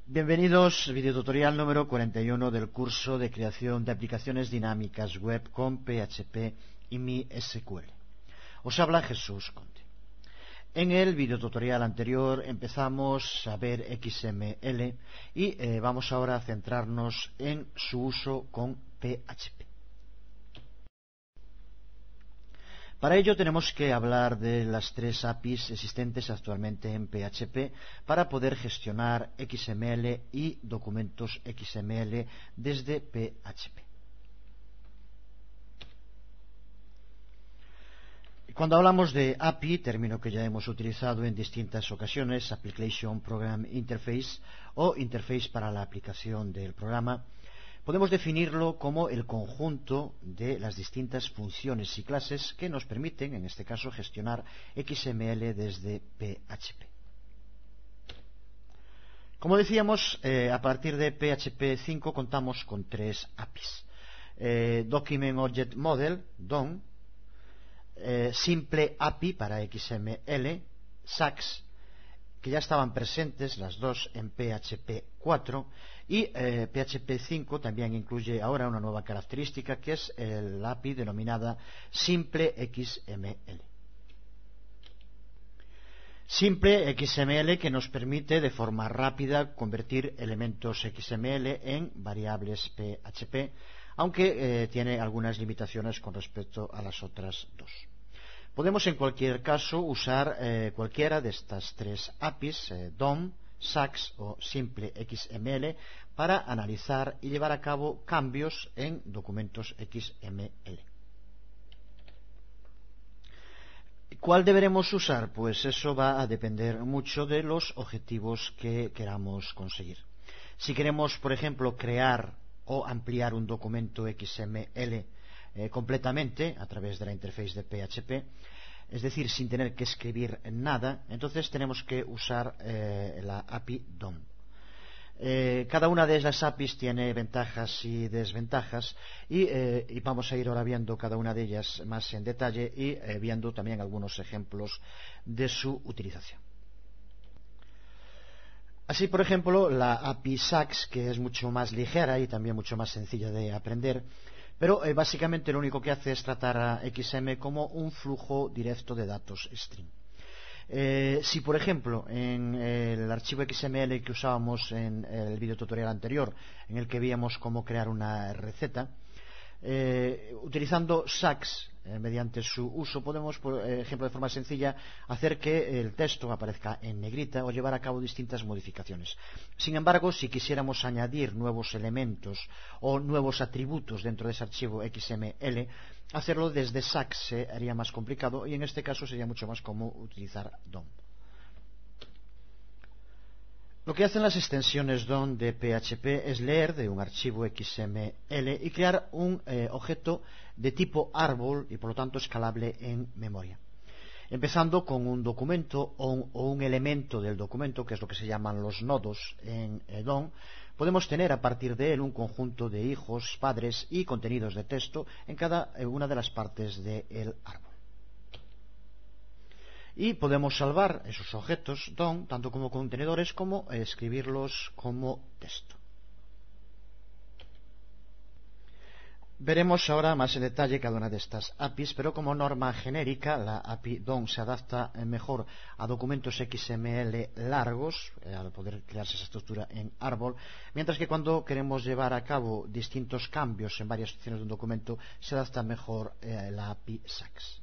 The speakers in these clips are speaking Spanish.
Bienvenidos, videotutorial número 41 del curso de creación de aplicaciones dinámicas web con PHP y MySQL. Os habla Jesús Conde. En el videotutorial anterior empezamos a ver XML y vamos ahora a centrarnos en su uso con PHP. Para ello tenemos que hablar de las tres APIs existentes actualmente en PHP para poder gestionar XML y documentos XML desde PHP. Cuando hablamos de API, término que ya hemos utilizado en distintas ocasiones, Application Program Interface o interface para la aplicación del programa, podemos definirlo como el conjunto de las distintas funciones y clases que nos permiten, en este caso, gestionar XML desde PHP. Como decíamos, a partir de PHP 5 contamos con tres APIs. Document Object Model, DOM, Simple API para XML, SAX, que ya estaban presentes las dos en PHP 4 y PHP 5 también incluye ahora una nueva característica que es la API denominada Simple XML. Simple XML que nos permite de forma rápida convertir elementos XML en variables PHP, aunque tiene algunas limitaciones con respecto a las otras dos. Podemos en cualquier caso usar cualquiera de estas tres APIs, DOM, SAX o Simple XML, para analizar y llevar a cabo cambios en documentos XML. ¿Cuál deberemos usar? Pues eso va a depender mucho de los objetivos que queramos conseguir. Si queremos, por ejemplo, crear o ampliar un documento XML completamente a través de la interface de PHP, es decir, sin tener que escribir nada, entonces tenemos que usar la API DOM. Cada una de esas APIs tiene ventajas y desventajas y vamos a ir ahora viendo cada una de ellas más en detalle y viendo también algunos ejemplos de su utilización. Así, por ejemplo, la API SAX, que es mucho más ligera y también mucho más sencilla de aprender, pero básicamente lo único que hace es tratar a XM como un flujo directo de datos string. Si, por ejemplo, en el archivo XML que usábamos en el video tutorial anterior, en el que veíamos cómo crear una receta, utilizando SAX mediante su uso podemos, por ejemplo, de forma sencilla hacer que el texto aparezca en negrita o llevar a cabo distintas modificaciones. Sin embargo, si quisiéramos añadir nuevos elementos o nuevos atributos dentro de ese archivo XML, hacerlo desde SAX se haría más complicado y en este caso sería mucho más cómodo utilizar DOM. Lo que hacen las extensiones DOM de PHP es leer de un archivo XML y crear un objeto de tipo árbol y por lo tanto escalable en memoria. Empezando con un documento o un elemento del documento, que es lo que se llaman los nodos en DOM, podemos tener a partir de él un conjunto de hijos, padres y contenidos de texto en cada una de las partes del árbol. Y podemos salvar esos objetos DOM tanto como contenedores como escribirlos como texto. Veremos ahora más en detalle cada una de estas APIs, pero como norma genérica la API DOM se adapta mejor a documentos XML largos, al poder crearse esa estructura en árbol, mientras que cuando queremos llevar a cabo distintos cambios en varias secciones de un documento se adapta mejor la API SAX.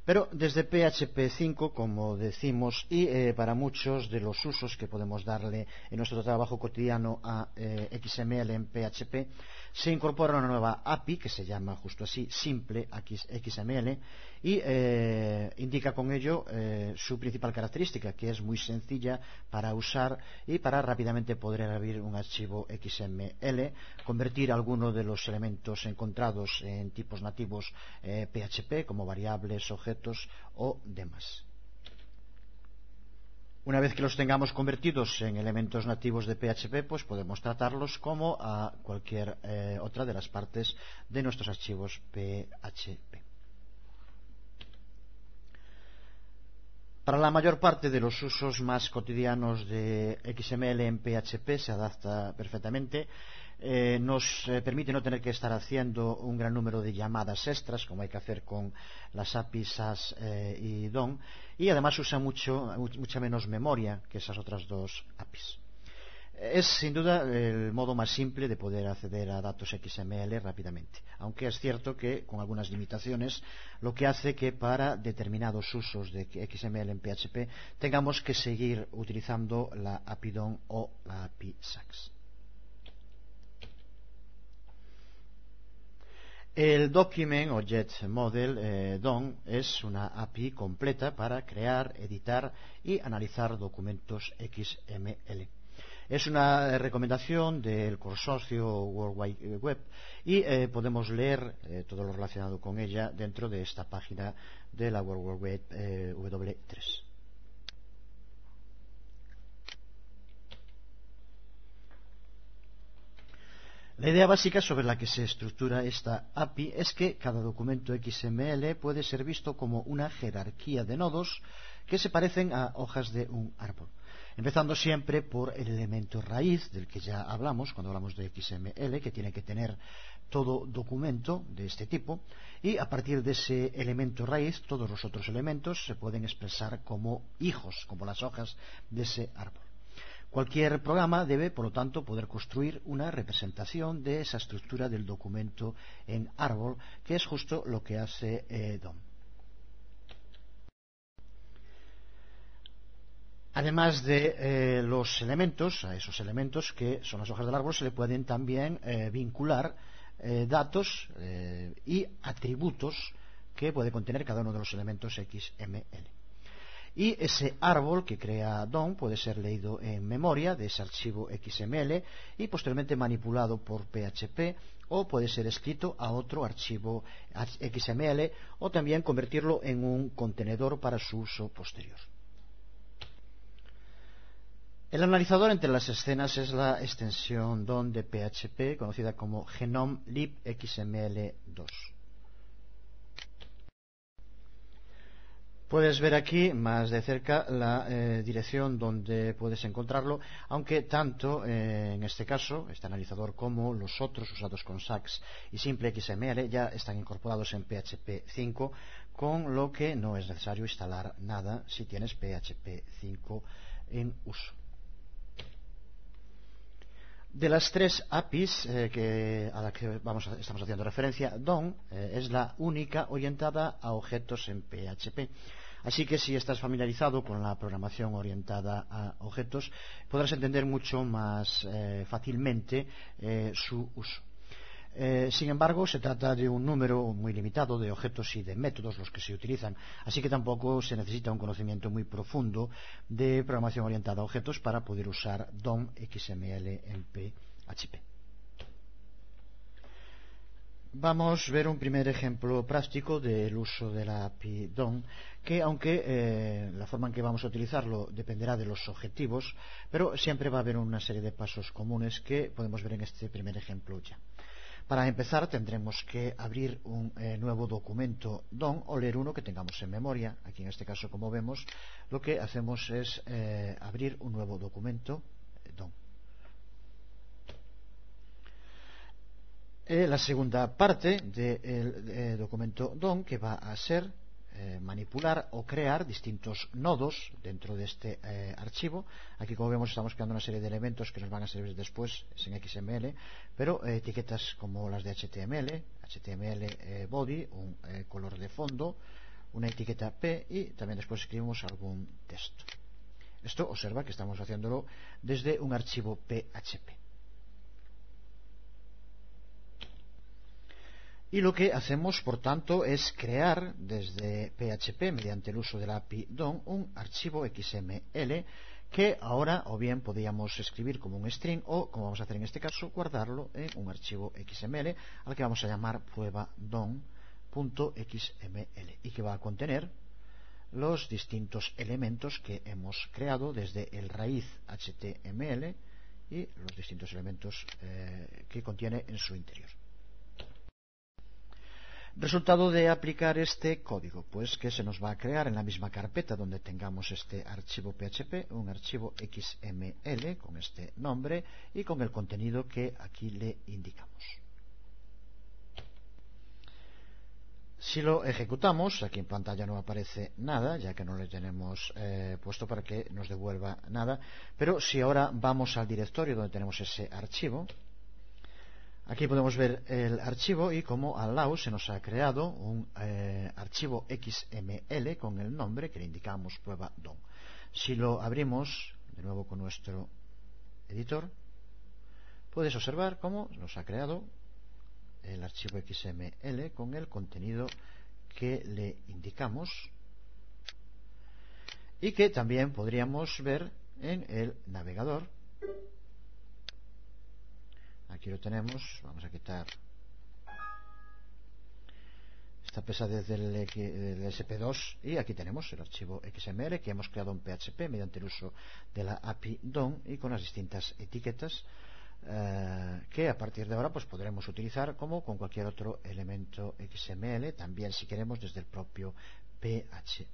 Pero desde PHP 5, como decimos, y para muchos de los usos que podemos darle en nuestro trabajo cotidiano a XML en PHP, se incorpora una nueva API que se llama justo así, Simple XML, y indica con ello su principal característica, que es muy sencilla para usar y para rápidamente poder abrir un archivo XML, convertir alguno de los elementos encontrados en tipos nativos PHP, como variables, objetos o demás. Una vez que los tengamos convertidos en elementos nativos de PHP, pues podemos tratarlos como a cualquier otra de las partes de nuestros archivos PHP. Para la mayor parte de los usos más cotidianos de XML en PHP se adapta perfectamente. Nos permite no tener que estar haciendo un gran número de llamadas extras, como hay que hacer con las APIs SAS y DOM, y además usa mucha menos memoria que esas otras dos APIs. Es sin duda el modo más simple de poder acceder a datos XML rápidamente, aunque es cierto que con algunas limitaciones, lo que hace que para determinados usos de XML en PHP tengamos que seguir utilizando la API DOM o la API SAX. El Document Object Model DOM es una API completa para crear, editar y analizar documentos XML. Es una recomendación del consorcio World Wide Web y podemos leer todo lo relacionado con ella dentro de esta página de la World Wide Web W3. La idea básica sobre la que se estructura esta API es que cada documento XML puede ser visto como una jerarquía de nodos que se parecen a hojas de un árbol, empezando siempre por el elemento raíz del que ya hablamos cuando hablamos de XML, que tiene que tener todo documento de este tipo, y a partir de ese elemento raíz todos los otros elementos se pueden expresar como hijos, como las hojas de ese árbol. Cualquier programa debe, por lo tanto, poder construir una representación de esa estructura del documento en árbol, que es justo lo que hace DOM. Además de los elementos, a esos elementos que son las hojas del árbol, se le pueden también vincular datos y atributos que puede contener cada uno de los elementos XML. Y ese árbol que crea DOM puede ser leído en memoria de ese archivo XML y posteriormente manipulado por PHP, o puede ser escrito a otro archivo XML, o también convertirlo en un contenedor para su uso posterior. El analizador entre las escenas es la extensión DOM de PHP conocida como Genome Lib XML2. Puedes ver aquí más de cerca la dirección donde puedes encontrarlo, aunque tanto en este caso, este analizador, como los otros usados con SAX y simple XML ya están incorporados en PHP 5, con lo que no es necesario instalar nada si tienes PHP 5 en uso. De las tres APIs a las que estamos haciendo referencia, DOM es la única orientada a objetos en PHP. Así que si estás familiarizado con la programación orientada a objetos, podrás entender mucho más fácilmente su uso. Sin embargo, se trata de un número muy limitado de objetos y de métodos los que se utilizan, así que tampoco se necesita un conocimiento muy profundo de programación orientada a objetos para poder usar DOM XML en PHP. Vamos a ver un primer ejemplo práctico del uso de la API DOM, que aunque la forma en que vamos a utilizarlo dependerá de los objetivos, pero siempre va a haber una serie de pasos comunes que podemos ver en este primer ejemplo ya. Para empezar tendremos que abrir un nuevo documento DOM o leer uno que tengamos en memoria. Aquí en este caso, como vemos, lo que hacemos es abrir un nuevo documento DOM. La segunda parte del documento DOM, que va a ser manipular o crear distintos nodos dentro de este archivo. Aquí, como vemos, estamos creando una serie de elementos que nos van a servir después en XML, pero etiquetas como las de HTML body, un color de fondo, una etiqueta P, y también después escribimos algún texto. Esto observa que estamos haciéndolo desde un archivo PHP. Y lo que hacemos, por tanto, es crear desde PHP, mediante el uso de la API DOM, un archivo XML que ahora o bien podríamos escribir como un string o, como vamos a hacer en este caso, guardarlo en un archivo XML al que vamos a llamar prueba DOM.xml y que va a contener los distintos elementos que hemos creado desde el raíz HTML y los distintos elementos que contiene en su interior. Resultado de aplicar este código, pues que se nos va a crear en la misma carpeta donde tengamos este archivo PHP, un archivo XML con este nombre y con el contenido que aquí le indicamos. Si lo ejecutamos, aquí en pantalla no aparece nada, ya que no le tenemos puesto para que nos devuelva nada, pero si ahora vamos al directorio donde tenemos ese archivo, aquí podemos ver el archivo y como al lado se nos ha creado un archivo XML con el nombre que le indicamos prueba DOM. Si lo abrimos de nuevo con nuestro editor, puedes observar cómo nos ha creado el archivo XML con el contenido que le indicamos y que también podríamos ver en el navegador. Aquí lo tenemos, vamos a quitar esta pesadez del SP2 y aquí tenemos el archivo XML que hemos creado en PHP mediante el uso de la API DOM y con las distintas etiquetas que a partir de ahora pues podremos utilizar como con cualquier otro elemento XML, también si queremos desde el propio PHP.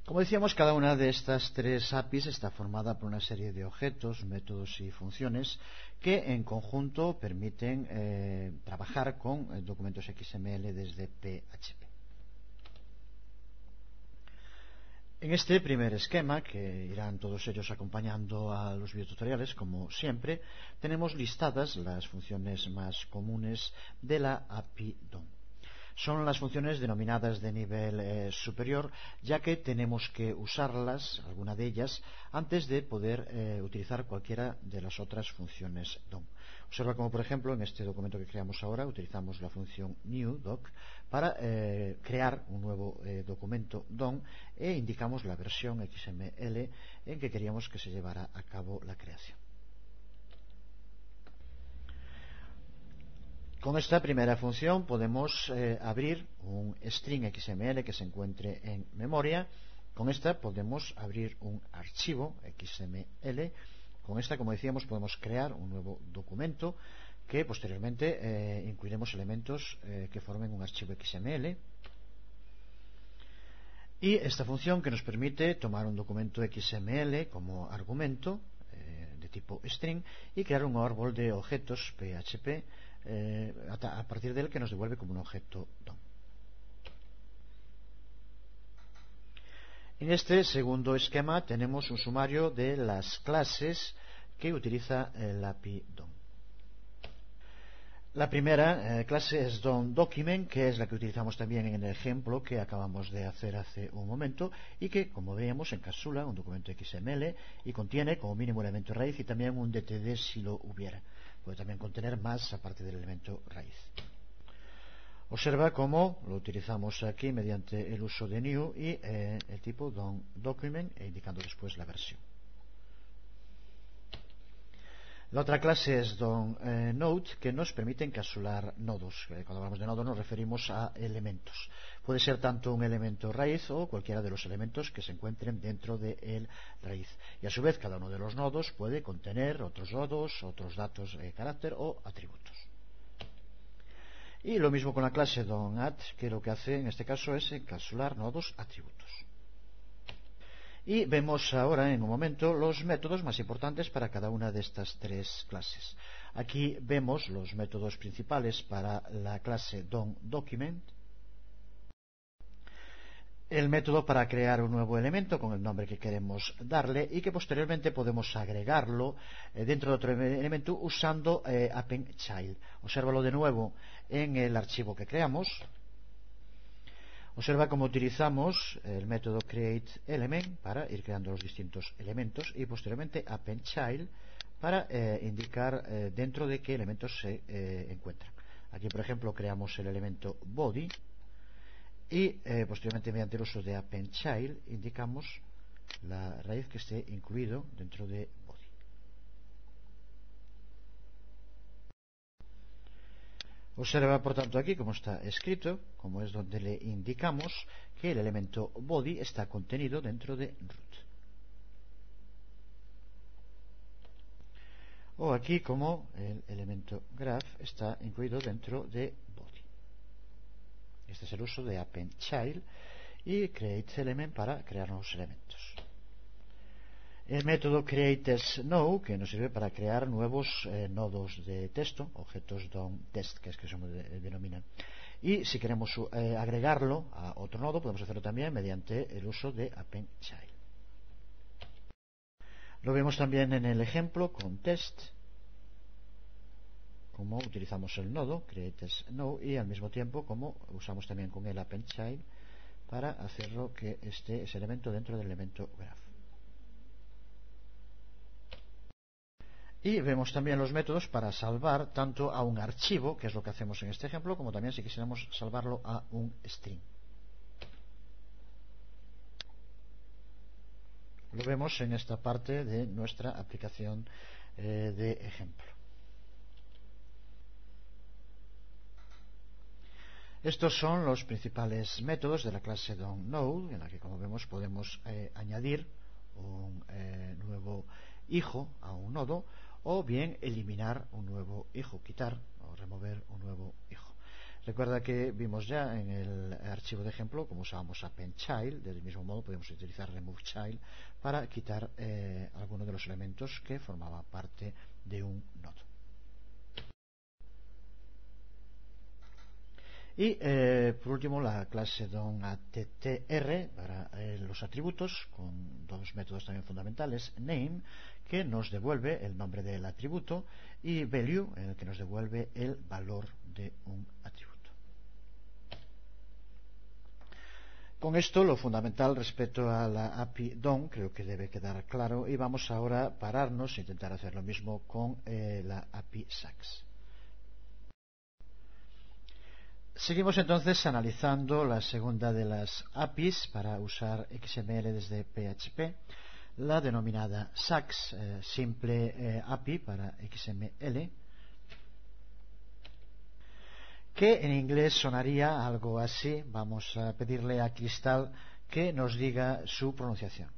Como decíamos, cada una de estas tres APIs está formada por una serie de objetos, métodos y funciones que en conjunto permiten trabajar con documentos XML desde PHP. En este primer esquema, que irán todos ellos acompañando a los videotutoriales, como siempre, tenemos listadas las funciones más comunes de la API DOM. Son las funciones denominadas de nivel superior, ya que tenemos que usarlas, alguna de ellas, antes de poder utilizar cualquiera de las otras funciones DOM. Observa como, por ejemplo, en este documento que creamos ahora, utilizamos la función newDoc para crear un nuevo documento DOM e indicamos la versión XML en que queríamos que se llevara a cabo la creación. Con esta primera función podemos abrir un string XML que se encuentre en memoria. Con esta podemos abrir un archivo XML. Con esta, como decíamos, podemos crear un nuevo documento que posteriormente incluiremos elementos que formen un archivo XML. Y esta función que nos permite tomar un documento XML como argumento de tipo string y crear un árbol de objetos PHP a partir del que nos devuelve como un objeto DOM. En este segundo esquema tenemos un sumario de las clases que utiliza el API DOM. La primera clase es DOM_Document, que es la que utilizamos también en el ejemplo que acabamos de hacer hace un momento y que, como veíamos, encapsula un documento XML y contiene como mínimo elemento raíz y también un DTD si lo hubiera. Puede también contener más aparte del elemento raíz. Observa cómo lo utilizamos aquí mediante el uso de new y el tipo DOM_Document e indicando después la versión. La otra clase es DOM_Node, que nos permite encapsular nodos. Cuando hablamos de nodos nos referimos a elementos. Puede ser tanto un elemento raíz o cualquiera de los elementos que se encuentren dentro de raíz. Y a su vez cada uno de los nodos puede contener otros nodos, otros datos de carácter o atributos. Y lo mismo con la clase DOM_Add, que lo que hace en este caso es encapsular nodos atributos. Y vemos ahora en un momento los métodos más importantes para cada una de estas tres clases. Aquí vemos los métodos principales para la clase DOM_Document, el método para crear un nuevo elemento con el nombre que queremos darle y que posteriormente podemos agregarlo dentro de otro elemento usando append_child. Obsérvalo de nuevo en el archivo que creamos. Observa cómo utilizamos el método createElement para ir creando los distintos elementos y posteriormente append_child para indicar dentro de qué elementos se encuentran. Aquí, por ejemplo, creamos el elemento body y posteriormente mediante el uso de append_child indicamos la raíz que esté incluido dentro de body. Observa por tanto aquí cómo está escrito, como es donde le indicamos que el elemento body está contenido dentro de root. o aquí como el elemento graph está incluido dentro de body. Este es el uso de append_child y createElement para crear nuevos elementos. El método createSnow, que nos sirve para crear nuevos nodos de texto, objetos DOM_test, que es que se denominan. Y si queremos agregarlo a otro nodo, podemos hacerlo también mediante el uso de append_child. Lo vemos también en el ejemplo con test, como utilizamos el nodo createSnow y al mismo tiempo como usamos también con el append_child para hacerlo que esté ese elemento dentro del elemento graph. Y vemos también los métodos para salvar tanto a un archivo, que es lo que hacemos en este ejemplo, como también si quisiéramos salvarlo a un string. Lo vemos en esta parte de nuestra aplicación de ejemplo. Estos son los principales métodos de la clase DOM_node, en la que, como vemos, podemos añadir un nuevo hijo a un nodo, o bien eliminar un nuevo hijo, quitar o remover un nuevo hijo. Recuerda que vimos ya en el archivo de ejemplo cómo usábamos append_child. Del mismo modo podemos utilizar removeChild para quitar alguno de los elementos que formaba parte de un nodo. Y por último la clase DOM_attr para los atributos, con dos métodos también fundamentales: name, que nos devuelve el nombre del atributo, y value, que nos devuelve el valor de un atributo. Con esto lo fundamental respecto a la API DOM creo que debe quedar claro, y vamos ahora a pararnos e intentar hacer lo mismo con la API SAX. Seguimos entonces analizando la segunda de las APIs para usar XML desde PHP, la denominada SAX, Simple API para XML, que en inglés sonaría algo así. Vamos a pedirle a Cristal que nos diga su pronunciación.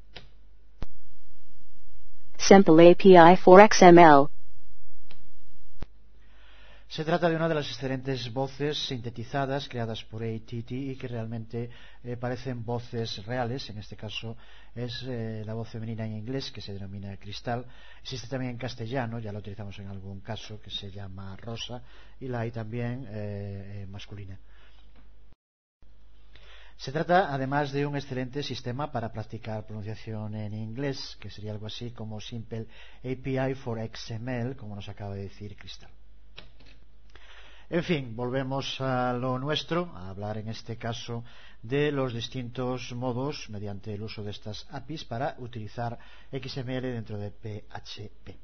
Simple API for XML. Se trata de una de las excelentes voces sintetizadas creadas por ATT y que realmente parecen voces reales. En este caso es la voz femenina en inglés, que se denomina Cristal. Existe también en castellano, ya la utilizamos en algún caso, que se llama Rosa, y la hay también masculina. Se trata además de un excelente sistema para practicar pronunciación en inglés, que sería algo así como Simple API for XML, como nos acaba de decir Cristal. En fin, volvemos a lo nuestro, a hablar en este caso de los distintos modos mediante el uso de estas APIs para utilizar XML dentro de PHP.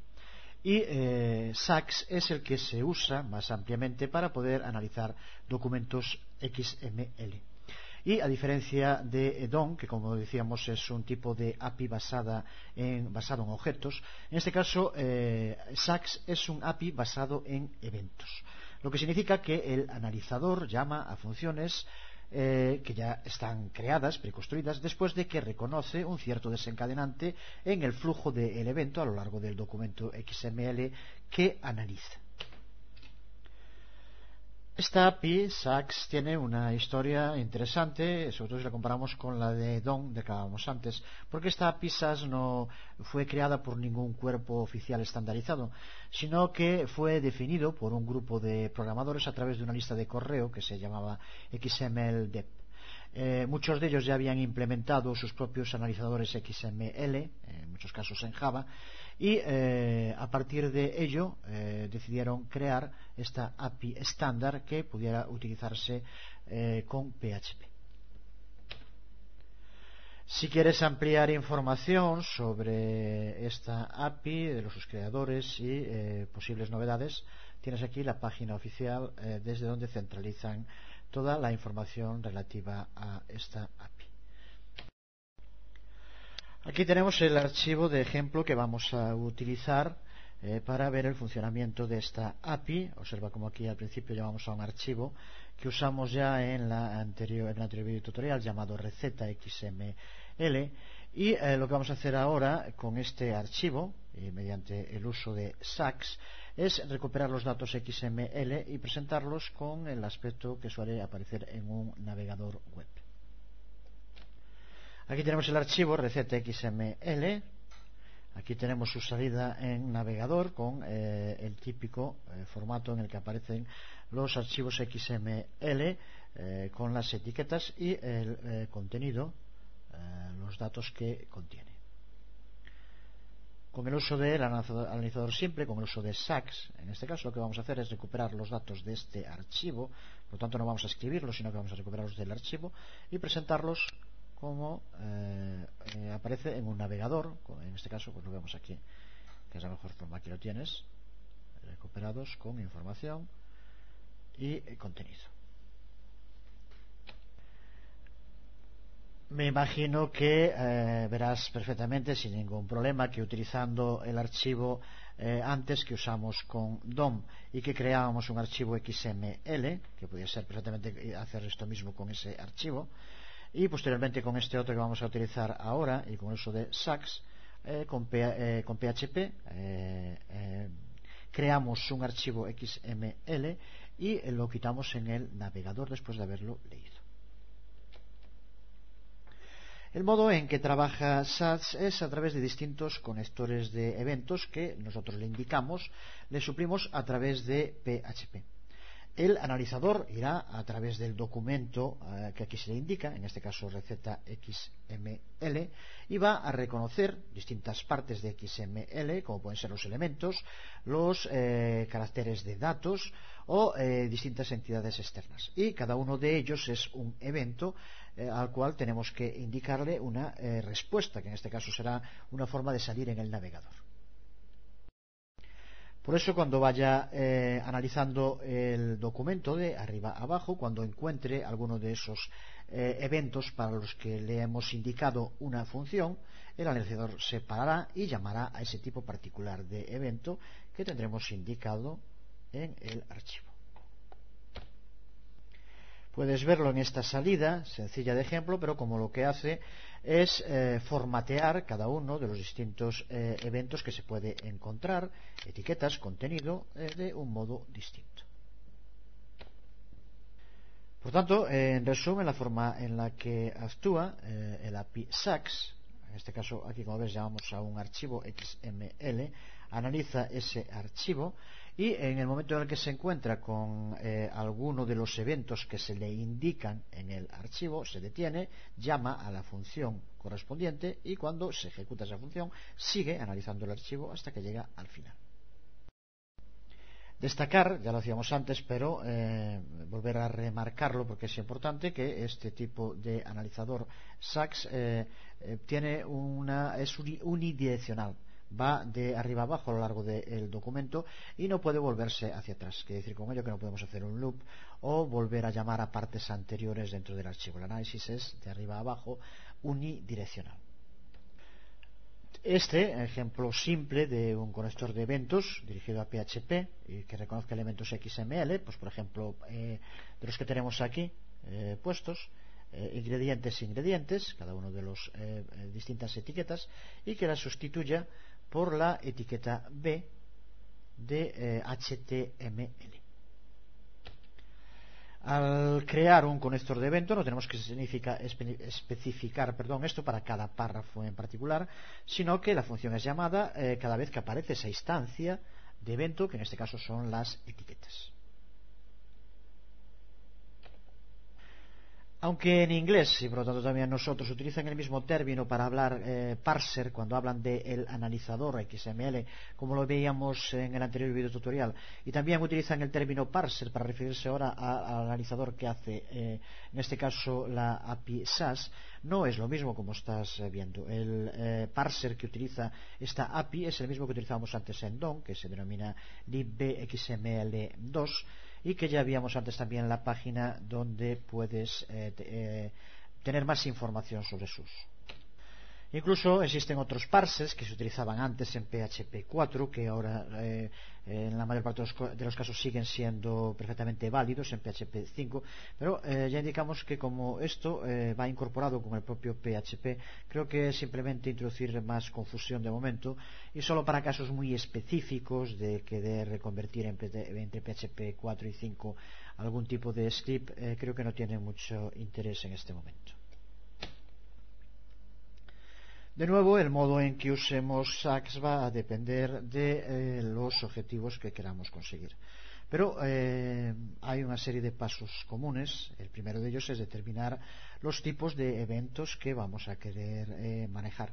Y SAX es el que se usa más ampliamente para poder analizar documentos XML. Y a diferencia de DOM, que como decíamos es un tipo de API basado en objetos, en este caso SAX es un API basado en eventos. Lo que significa que el analizador llama a funciones que ya están creadas, preconstruidas, después de que reconoce un cierto desencadenante en el flujo del evento a lo largo del documento XML que analiza. Esta API SAX tiene una historia interesante, sobre todo si la comparamos con la de DOM de que hablábamos antes, porque esta API SAX no fue creada por ningún cuerpo oficial estandarizado, sino que fue definido por un grupo de programadores a través de una lista de correo que se llamaba XML-Dev. Muchos de ellos ya habían implementado sus propios analizadores XML, en muchos casos en Java, y a partir de ello decidieron crear esta API estándar que pudiera utilizarse con PHP. Si quieres ampliar información sobre esta API, de sus creadores y posibles novedades, tienes aquí la página oficial desde donde centralizan toda la información relativa a esta API. Aquí tenemos el archivo de ejemplo que vamos a utilizar para ver el funcionamiento de esta API. Observa como aquí al principio llamamos a un archivo que usamos ya en el anterior video tutorial llamado receta XML, y lo que vamos a hacer ahora con este archivo mediante el uso de SACS, es recuperar los datos XML y presentarlos con el aspecto que suele aparecer en un navegador web. Aquí tenemos el archivo receta XML. Aquí tenemos su salida en navegador con el típico formato en el que aparecen los archivos XML con las etiquetas y el contenido, los datos que contiene. Con el uso del analizador simple, con el uso de SACS, en este caso lo que vamos a hacer es recuperar los datos de este archivo, por lo tanto no vamos a escribirlos, sino que vamos a recuperarlos del archivo y presentarlos como aparece en un navegador. En este caso pues lo vemos aquí, que es la mejor forma. Aquí lo tienes, recuperados con información y contenido. Me imagino que verás perfectamente sin ningún problema que utilizando el archivo antes que usamos con DOM y que creábamos un archivo XML, que podría ser perfectamente hacer esto mismo con ese archivo, y posteriormente con este otro que vamos a utilizar ahora y con el uso de SACS con PHP creamos un archivo XML y lo quitamos en el navegador después de haberlo leído. El modo en que trabaja SACS es a través de distintos conectores de eventos que nosotros le indicamos, le suplimos a través de PHP. El analizador irá a través del documento que aquí se le indica, en este caso receta XML, y va a reconocer distintas partes de XML, como pueden ser los elementos, los caracteres de datos o distintas entidades externas. Y cada uno de ellos es un evento al cual tenemos que indicarle una respuesta, que en este caso será una forma de salir en el navegador. Por eso cuando vaya analizando el documento de arriba a abajo, cuando encuentre alguno de esos eventos para los que le hemos indicado una función, el analizador se parará y llamará a ese tipo particular de evento que tendremos indicado en el archivo. Puedes verlo en esta salida sencilla de ejemplo, pero como lo que hace es formatear cada uno de los distintos eventos que se puede encontrar, etiquetas, contenido, de un modo distinto. Por tanto, en resumen, la forma en la que actúa el API SACS, en este caso aquí como ves llamamos a un archivo XML, analiza ese archivo y en el momento en el que se encuentra con alguno de los eventos que se le indican en el archivo, se detiene, llama a la función correspondiente y cuando se ejecuta esa función sigue analizando el archivo hasta que llega al final. Destacar, ya lo hacíamos antes, pero volver a remarcarlo porque es importante, que este tipo de analizador SACS es unidireccional. Va de arriba abajo a lo largo del documento y no puede volverse hacia atrás. Quiere decir con ello que no podemos hacer un loop o volver a llamar a partes anteriores dentro del archivo. El análisis es de arriba a abajo unidireccional. Este ejemplo simple de un conector de eventos dirigido a PHP y que reconozca elementos XML, pues por ejemplo de los que tenemos aquí puestos, ingredientes, cada uno de los distintas etiquetas, y que la sustituya por la etiqueta B de HTML. Al crear un conector de evento no tenemos que especificar esto para cada párrafo en particular, sino que la función es llamada cada vez que aparece esa instancia de evento, que en este caso son las etiquetas. Aunque en inglés, y por lo tanto también nosotros, utilizan el mismo término para hablar parser cuando hablan del analizador XML, como lo veíamos en el anterior video tutorial, y también utilizan el término parser para referirse ahora al analizador que hace, en este caso, la API SAS, no es lo mismo como estás viendo. El parser que utiliza esta API es el mismo que utilizábamos antes en DOM, que se denomina libbxml2, y que ya habíamos antes también en la página donde puedes tener más información sobre sus. Incluso existen otros parsers que se utilizaban antes en PHP 4 que ahora en la mayor parte de los casos siguen siendo perfectamente válidos en PHP 5, pero ya indicamos que como esto va incorporado con el propio PHP, creo que es simplemente introducir más confusión de momento, y solo para casos muy específicos de querer reconvertir entre PHP 4 y 5 algún tipo de script, creo que no tiene mucho interés en este momento. De nuevo, el modo en que usemos Sax va a depender de los objetivos que queramos conseguir. Pero hay una serie de pasos comunes. El primero de ellos es determinar los tipos de eventos que vamos a querer manejar.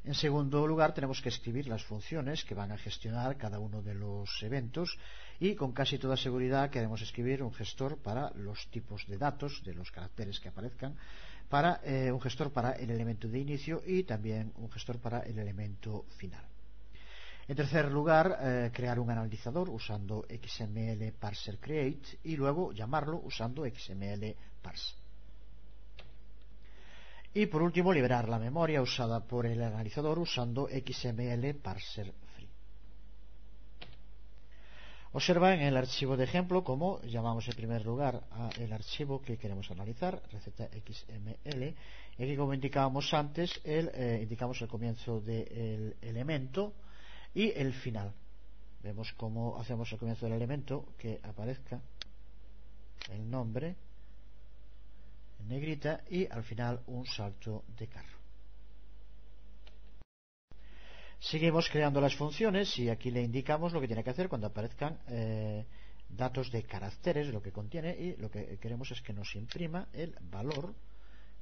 En segundo lugar, tenemos que escribir las funciones que van a gestionar cada uno de los eventos, y con casi toda seguridad queremos escribir un gestor para los tipos de datos, de los caracteres que aparezcan, un gestor para el elemento de inicio y también un gestor para el elemento final. En tercer lugar, crear un analizador usando XML parser create y luego llamarlo usando XML parse. Y por último, liberar la memoria usada por el analizador usando XML parser free. Observa en el archivo de ejemplo cómo llamamos en primer lugar al archivo que queremos analizar, receta XML, y aquí, como indicábamos antes, indicamos el comienzo del elemento y el final. Vemos cómo hacemos el comienzo del elemento, que aparezca el nombre en negrita y al final un salto de carro. Seguimos creando las funciones y aquí le indicamos lo que tiene que hacer cuando aparezcan datos de caracteres, lo que contiene, y lo que queremos es que nos imprima el valor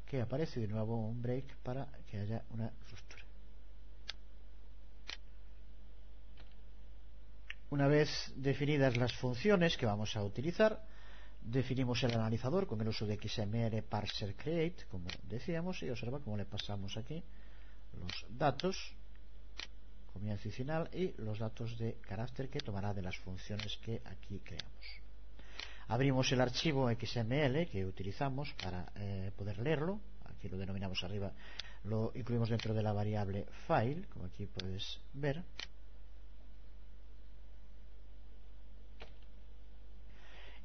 que aparece, de nuevo un break para que haya una ruptura. Una vez definidas las funciones que vamos a utilizar, definimos el analizador con el uso de XML parser create, como decíamos, y observa cómo le pasamos aquí los datos comienzo y final y los datos de carácter que tomará de las funciones que aquí creamos. Abrimos el archivo XML que utilizamos para poder leerlo. Aquí lo denominamos arriba, lo incluimos dentro de la variable file, como aquí puedes ver.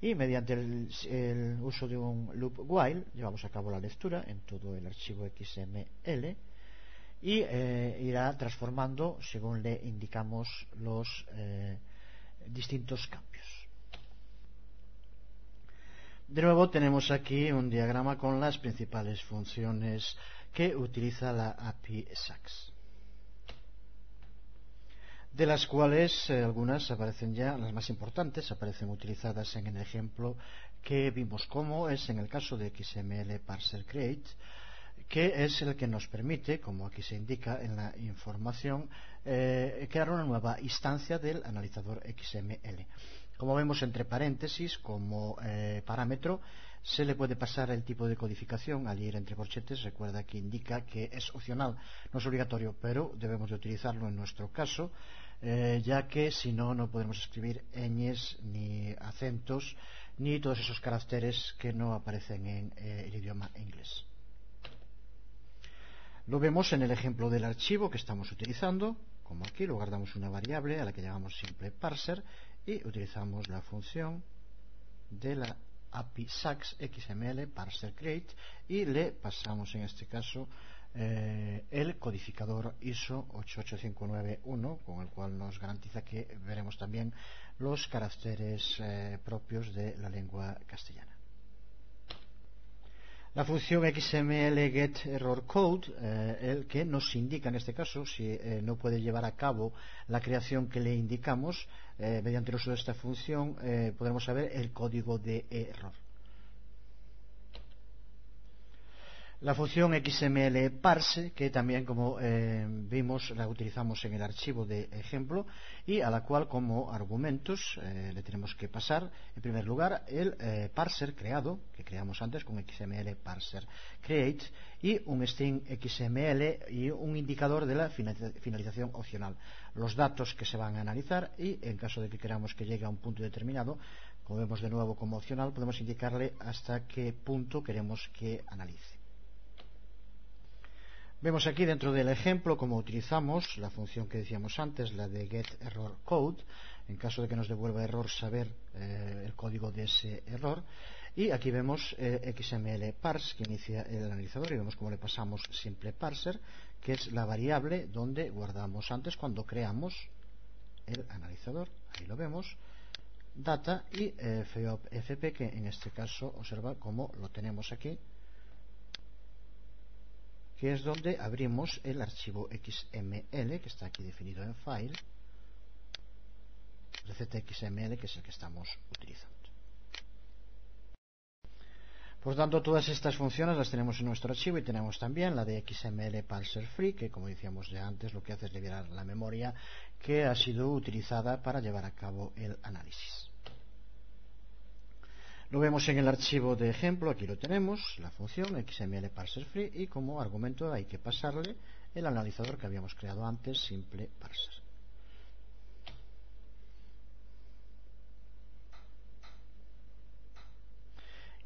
Y mediante el uso de un loop while llevamos a cabo la lectura en todo el archivo XML y irá transformando según le indicamos los distintos cambios. De nuevo tenemos aquí un diagrama con las principales funciones que utiliza la API Sax, de las cuales algunas aparecen ya, las más importantes aparecen utilizadas en el ejemplo que vimos, como es en el caso de XML parser create, que es el que nos permite, como aquí se indica en la información, crear una nueva instancia del analizador XML. Como vemos entre paréntesis, como parámetro, se le puede pasar el tipo de codificación al ir entre corchetes. Recuerda que indica que es opcional, no es obligatorio, pero debemos de utilizarlo en nuestro caso, ya que si no, no podremos escribir ñes, ni acentos, ni todos esos caracteres que no aparecen en el idioma inglés. Lo vemos en el ejemplo del archivo que estamos utilizando, como aquí lo guardamos una variable a la que llamamos simple parser y utilizamos la función de la API Sax XML parser create y le pasamos en este caso el codificador ISO 88591, con el cual nos garantiza que veremos también los caracteres propios de la lengua castellana. La función XML getErrorCode, el que nos indica en este caso si no puede llevar a cabo la creación que le indicamos, mediante el uso de esta función podremos saber el código de error. La función XML parse, que también, como vimos, la utilizamos en el archivo de ejemplo y a la cual como argumentos le tenemos que pasar en primer lugar el parser creado, que creamos antes con XML parser create, y un string XML y un indicador de la finalización opcional, los datos que se van a analizar, y en caso de que queramos que llegue a un punto determinado, como vemos de nuevo como opcional, podemos indicarle hasta qué punto queremos que analice. Vemos aquí dentro del ejemplo cómo utilizamos la función que decíamos antes, la de getErrorCode, en caso de que nos devuelva error saber el código de ese error. Y aquí vemos XML parse, que inicia el analizador, y vemos cómo le pasamos simple parser, que es la variable donde guardamos antes cuando creamos el analizador. Ahí lo vemos. Data y FP, que en este caso observa cómo lo tenemos aquí, que es donde abrimos el archivo XML que está aquí definido en file, receta XML, que es el que estamos utilizando. Por tanto, todas estas funciones las tenemos en nuestro archivo, y tenemos también la de XML parser free, que como decíamos ya antes, lo que hace es liberar la memoria que ha sido utilizada para llevar a cabo el análisis. Lo vemos en el archivo de ejemplo, aquí lo tenemos, la función XML parser free, y como argumento hay que pasarle el analizador que habíamos creado antes, simple parser.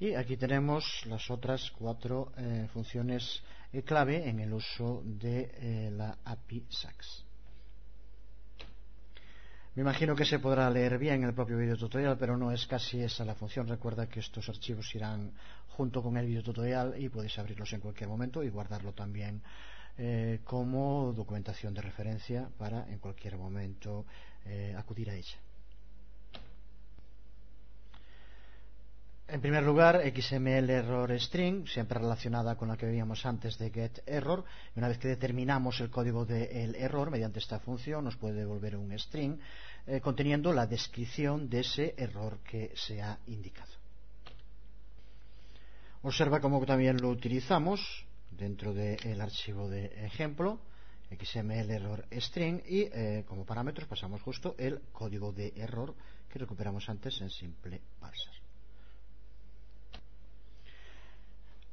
Y aquí tenemos las otras 4 funciones clave en el uso de la API SACS. Me imagino que se podrá leer bien en el propio video tutorial, pero no es casi esa la función. Recuerda que estos archivos irán junto con el video tutorial y podéis abrirlos en cualquier momento y guardarlo también como documentación de referencia para en cualquier momento acudir a ella. En primer lugar, XML error string, siempre relacionada con la que veíamos antes de getError. Una vez que determinamos el código del error mediante esta función, nos puede devolver un string conteniendo la descripción de ese error que se ha indicado. Observa cómo también lo utilizamos dentro del archivo de ejemplo, XML error string, y como parámetros pasamos justo el código de error que recuperamos antes en simple parser.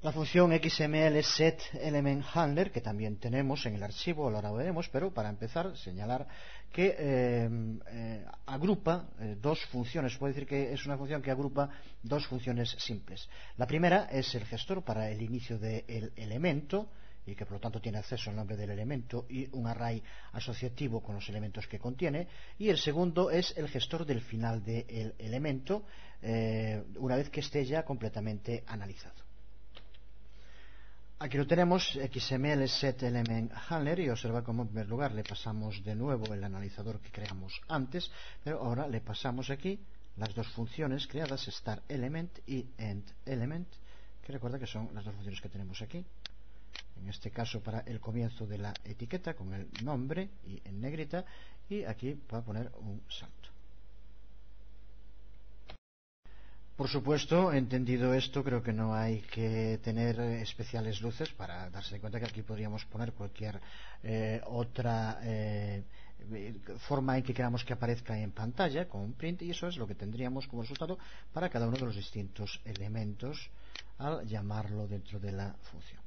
La función XML setElementHandler, que también tenemos en el archivo, ahora lo veremos, pero para empezar señalar que agrupa 2 funciones. Puede decir que es una función que agrupa 2 funciones simples. La primera es el gestor para el inicio del elemento, y que por lo tanto tiene acceso al nombre del elemento y un array asociativo con los elementos que contiene. Y el segundo es el gestor del final del elemento, una vez que esté ya completamente analizado. Aquí lo tenemos, XML setElementHandler, y observa cómo en primer lugar le pasamos de nuevo el analizador que creamos antes, pero ahora le pasamos aquí las 2 funciones creadas, startElement y endElement, que recuerda que son las 2 funciones que tenemos aquí. En este caso para el comienzo de la etiqueta con el nombre y en negrita, y aquí va a poner un salto. Por supuesto, entendido esto, creo que no hay que tener especiales luces para darse cuenta que aquí podríamos poner cualquier otra forma en que queramos que aparezca en pantalla con un print, y eso es lo que tendríamos como resultado para cada uno de los distintos elementos al llamarlo dentro de la función.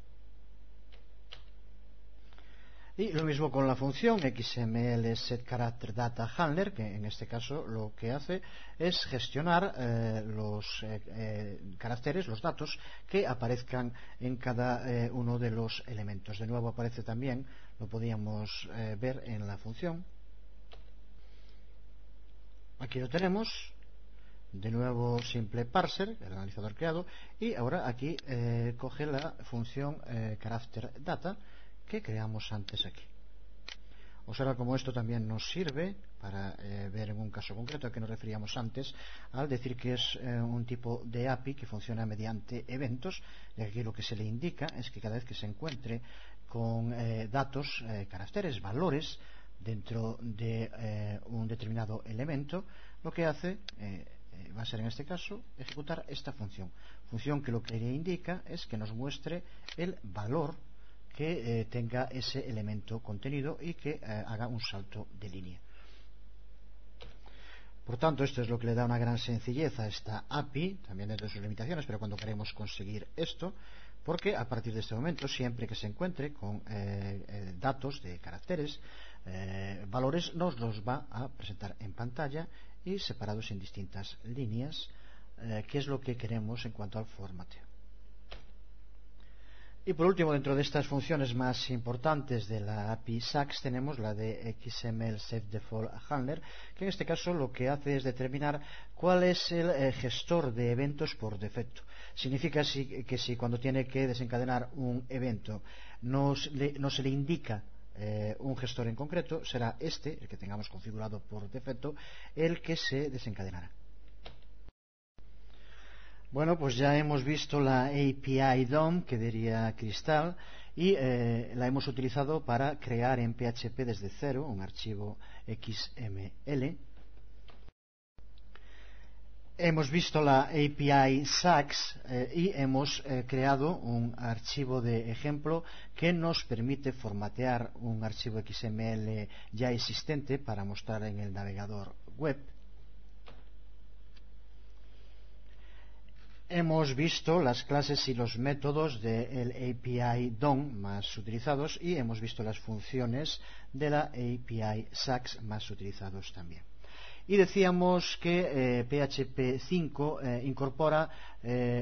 Y lo mismo con la función XML setCharacterDataHandler, que en este caso lo que hace es gestionar los caracteres, los datos que aparezcan en cada uno de los elementos. De nuevo aparece también, lo podíamos ver en la función. Aquí lo tenemos. De nuevo simple parser, el analizador creado, y ahora aquí coge la función CharacterData que creamos antes aquí. Observa cómo esto también nos sirve para ver en un caso concreto a que nos referíamos antes al decir que es un tipo de API que funciona mediante eventos, y aquí lo que se le indica es que cada vez que se encuentre con datos, caracteres, valores dentro de un determinado elemento, lo que hace va a ser en este caso ejecutar esta función que lo que le indica es que nos muestre el valor que tenga ese elemento contenido y que haga un salto de línea. Por tanto, esto es lo que le da una gran sencillez a esta API, también dentro de sus limitaciones, pero cuando queremos conseguir esto, porque a partir de este momento, siempre que se encuentre con datos de caracteres, valores, nos los va a presentar en pantalla y separados en distintas líneas, que es lo que queremos en cuanto al formateo. Y por último, dentro de estas funciones más importantes de la API SAX tenemos la de XML Set Default Handler, que en este caso lo que hace es determinar cuál es el gestor de eventos por defecto. Significa que si cuando tiene que desencadenar un evento no se le indica un gestor en concreto, será este, el que tengamos configurado por defecto, el que se desencadenará. Bueno, pues ya hemos visto la API DOM, que diría Cristal, y la hemos utilizado para crear en PHP desde cero un archivo XML. Hemos visto la API SAX y hemos creado un archivo de ejemplo que nos permite formatear un archivo XML ya existente para mostrar en el navegador web. Hemos visto las clases y los métodos del API DOM más utilizados y hemos visto las funciones de la API SAX más utilizados también. Y decíamos que PHP 5 incorpora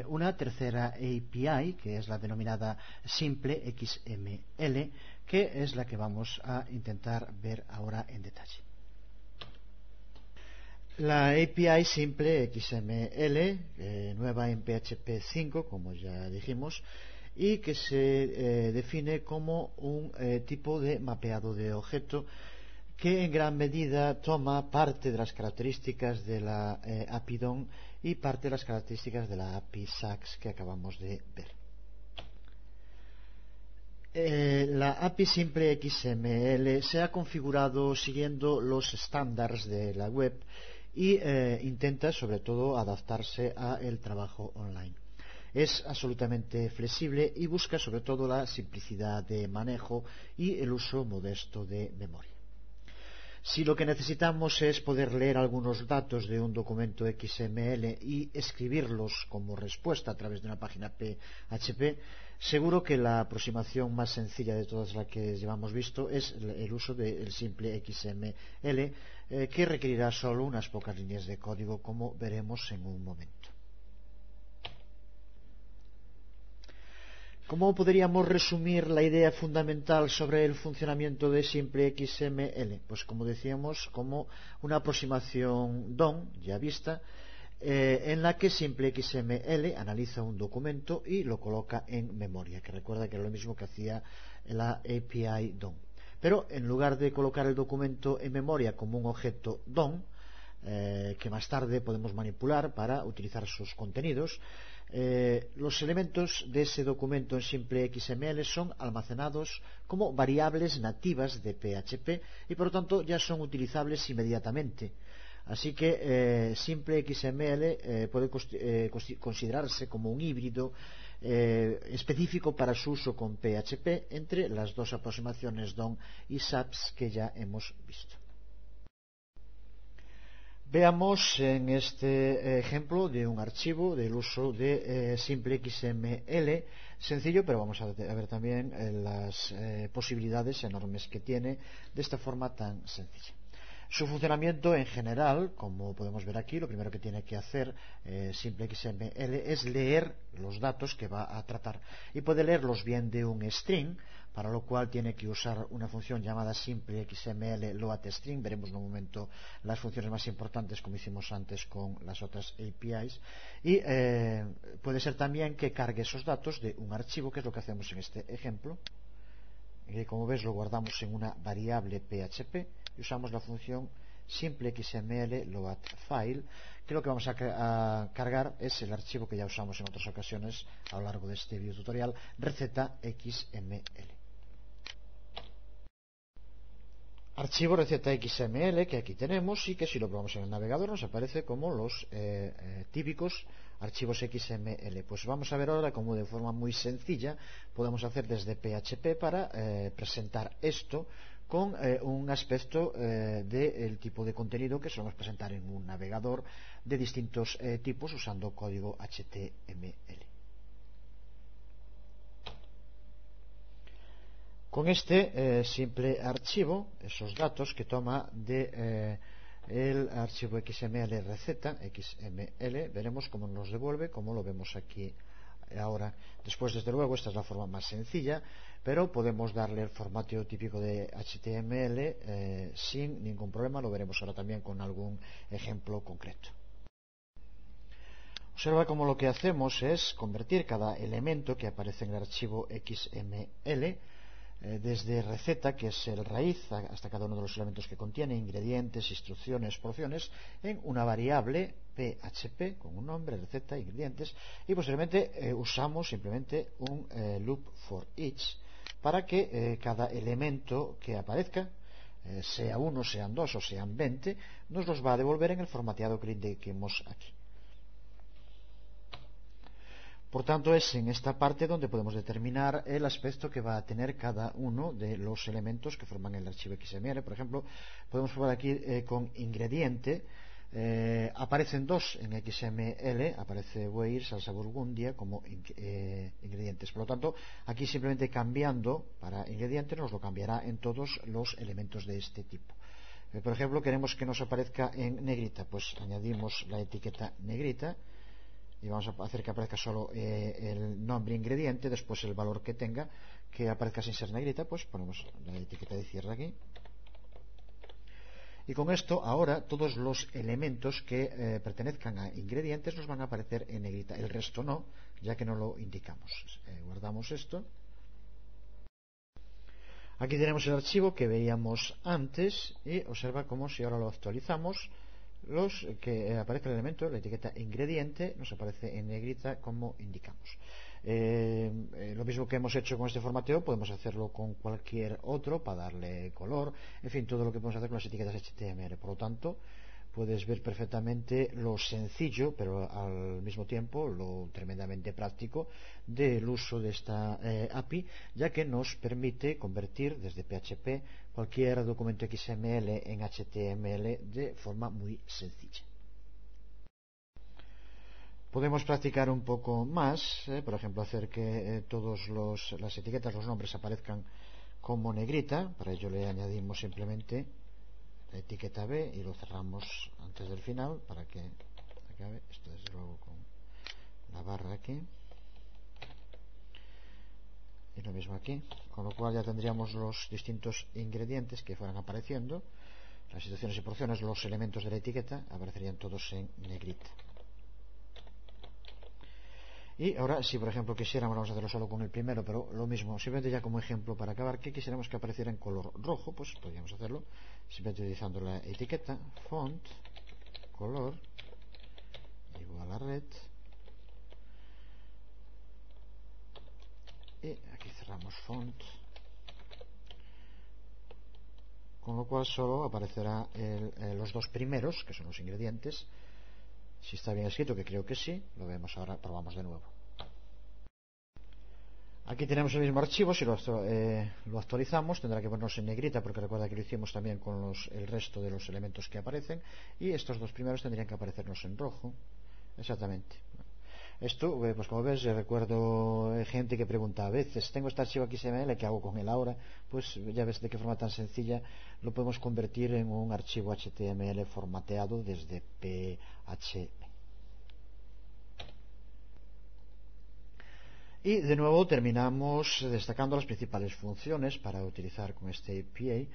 una tercera API, que es la denominada Simple XML, que es la que vamos a intentar ver ahora en detalle. La API Simple XML, nueva en PHP 5, como ya dijimos, y que se define como un tipo de mapeado de objeto que en gran medida toma parte de las características de la API DOM y parte de las características de la API SAX que acabamos de ver. La API Simple XML se ha configurado siguiendo los estándares de la web y intenta sobre todo adaptarse al trabajo online. Es absolutamente flexible y busca sobre todo la simplicidad de manejo y el uso modesto de memoria. Si lo que necesitamos es poder leer algunos datos de un documento XML y escribirlos como respuesta a través de una página PHP, seguro que la aproximación más sencilla de todas las que llevamos visto es el uso del simple XML, que requerirá solo unas pocas líneas de código, como veremos en un momento. ¿Cómo podríamos resumir la idea fundamental sobre el funcionamiento de Simple XML? Pues como decíamos, como una aproximación DOM ya vista, en la que Simple XML analiza un documento y lo coloca en memoria, que recuerda que era lo mismo que hacía la API DOM. Pero en lugar de colocar el documento en memoria como un objeto DOM, que más tarde podemos manipular para utilizar sus contenidos, los elementos de ese documento en Simple XML son almacenados como variables nativas de PHP y por lo tanto ya son utilizables inmediatamente. Así que Simple XML puede considerarse como un híbrido específico para su uso con PHP entre las dos aproximaciones DOM y SAX que ya hemos visto. Veamos en este ejemplo de un archivo del uso de Simple XML, sencillo, pero vamos a ver también las posibilidades enormes que tiene de esta forma tan sencilla. Su funcionamiento en general, como podemos ver aquí, lo primero que tiene que hacer Simple XML es leer los datos que va a tratar y puede leerlos bien de un string, para lo cual tiene que usar una función llamada Simple XML loadString. Veremos en un momento las funciones más importantes como hicimos antes con las otras APIs. Y puede ser también que cargue esos datos de un archivo, que es lo que hacemos en este ejemplo. Y como ves, lo guardamos en una variable PHP y usamos la función Simple XML loadFile, que lo que vamos a cargar es el archivo que ya usamos en otras ocasiones a lo largo de este video tutorial, receta XML. Archivo receta XML que aquí tenemos y que si lo probamos en el navegador nos aparece como los típicos archivos XML. Pues vamos a ver ahora cómo de forma muy sencilla podemos hacer desde PHP para presentar esto con un aspecto del tipo de contenido que solemos presentar en un navegador de distintos tipos usando código HTML. Con este simple archivo, esos datos que toma de el archivo XML receta, XML, veremos cómo nos devuelve, como lo vemos aquí Ahora, después, desde luego, esta es la forma más sencilla, pero podemos darle el formateo típico de HTML sin ningún problema. Lo veremos ahora también con algún ejemplo concreto. Observa cómo lo que hacemos es convertir cada elemento que aparece en el archivo XML desde receta, que es el raíz, hasta cada uno de los elementos que contiene, ingredientes, instrucciones, porciones, en una variable PHP con un nombre, receta, ingredientes, y posteriormente usamos simplemente un loop for each para que cada elemento que aparezca, sea uno, sean dos o sean 20, nos los va a devolver en el formateado que indiquemos aquí. Por tanto, es en esta parte donde podemos determinar el aspecto que va a tener cada uno de los elementos que forman el archivo XML. Por ejemplo, podemos probar aquí con ingrediente. Aparecen dos en XML, aparece Weir, salsa burgundia como ingredientes. Por lo tanto, aquí simplemente cambiando para ingrediente nos lo cambiará en todos los elementos de este tipo. Por ejemplo, queremos que nos aparezca en negrita, pues añadimos la etiqueta negrita y vamos a hacer que aparezca solo el nombre ingrediente, después el valor que tenga, que aparezca sin ser negrita, pues ponemos la etiqueta de cierre aquí. Y con esto ahora todos los elementos que pertenezcan a ingredientes nos van a aparecer en negrita, el resto no, ya que no lo indicamos. Guardamos esto. Aquí tenemos el archivo que veíamos antes y observa cómo si ahora lo actualizamos, los que aparece el elemento, la etiqueta ingrediente, nos aparece en negrita como indicamos. Lo mismo que hemos hecho con este formateo podemos hacerlo con cualquier otro para darle color, en fin, todo lo que podemos hacer con las etiquetas HTML. Por lo tanto, puedes ver perfectamente lo sencillo, pero al mismo tiempo lo tremendamente práctico del uso de esta API, ya que nos permite convertir desde PHP cualquier documento XML en HTML de forma muy sencilla. Podemos practicar un poco más, por ejemplo, hacer que todas las etiquetas, los nombres aparezcan como negrita. Para ello le añadimos simplemente la etiqueta B y lo cerramos antes del final para que acabe. Esto desde luego con la barra aquí y lo mismo aquí, con lo cual ya tendríamos los distintos ingredientes que fueran apareciendo, las instrucciones y porciones, los elementos de la etiqueta aparecerían todos en negrita. Y ahora, si por ejemplo quisiéramos, vamos a hacerlo solo con el primero, pero lo mismo, simplemente ya como ejemplo para acabar, que quisiéramos que apareciera en color rojo, pues podríamos hacerlo simplemente utilizando la etiqueta font color igual a red y aquí cerramos font, con lo cual solo aparecerá los dos primeros, que son los ingredientes. Si está bien escrito, que creo que sí, lo vemos ahora, probamos de nuevo. Aquí tenemos el mismo archivo, si lo actualizamos tendrá que ponernos en negrita, porque recuerda que lo hicimos también con el resto de los elementos que aparecen, y estos dos primeros tendrían que aparecernos en rojo. Exactamente. Esto, pues como ves, recuerdo gente que pregunta a veces, tengo este archivo XML, ¿qué hago con él ahora? Pues ya ves de qué forma tan sencilla lo podemos convertir en un archivo HTML formateado desde PHP. Y de nuevo terminamos destacando las principales funciones para utilizar con este API.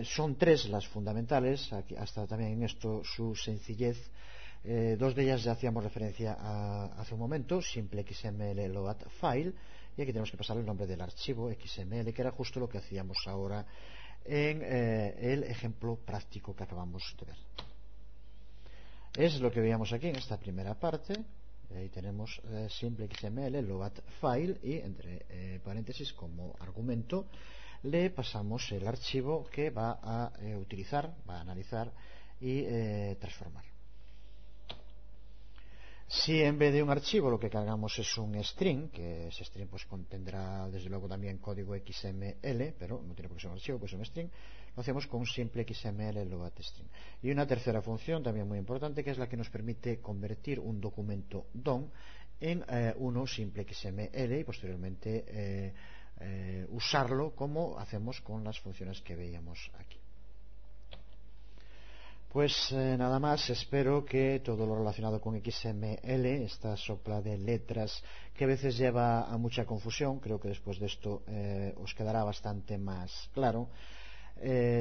Son tres las fundamentales, aquí, hasta también en esto su sencillez. Dos de ellas ya hacíamos referencia hace un momento, simple XML load file, y aquí tenemos que pasar el nombre del archivo XML, que era justo lo que hacíamos ahora en el ejemplo práctico que acabamos de ver. Es lo que veíamos aquí en esta primera parte. Ahí tenemos simple XML load file y entre paréntesis como argumento le pasamos el archivo que va a utilizar, va a analizar y transformar. Si en vez de un archivo lo que cargamos es un string, que ese string pues contendrá desde luego también código XML, pero no tiene por qué ser un archivo, pues un string, lo hacemos con un simple XML load string. Y una tercera función también muy importante, que es la que nos permite convertir un documento DOM en uno simple XML y posteriormente usarlo como hacemos con las funciones que veíamos aquí. Pues nada más, espero que todo lo relacionado con XML, esta sopla de letras que a veces lleva a mucha confusión, creo que después de esto os quedará bastante más claro.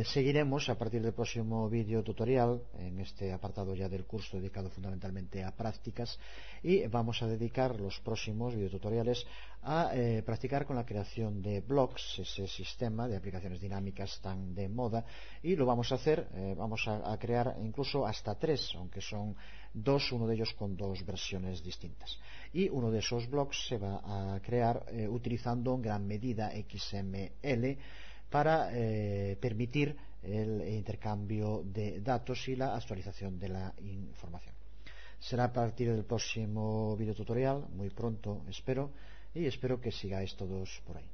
Seguiremos a partir del próximo vídeo tutorial en este apartado ya del curso dedicado fundamentalmente a prácticas, y vamos a dedicar los próximos videotutoriales a practicar con la creación de blogs, ese sistema de aplicaciones dinámicas tan de moda, y lo vamos a hacer, vamos a crear incluso hasta 3, aunque son 2, uno de ellos con 2 versiones distintas, y uno de esos blogs se va a crear utilizando en gran medida XML para permitir el intercambio de datos y la actualización de la información. Será a partir del próximo video tutorial, muy pronto espero, y espero que sigáis todos por ahí.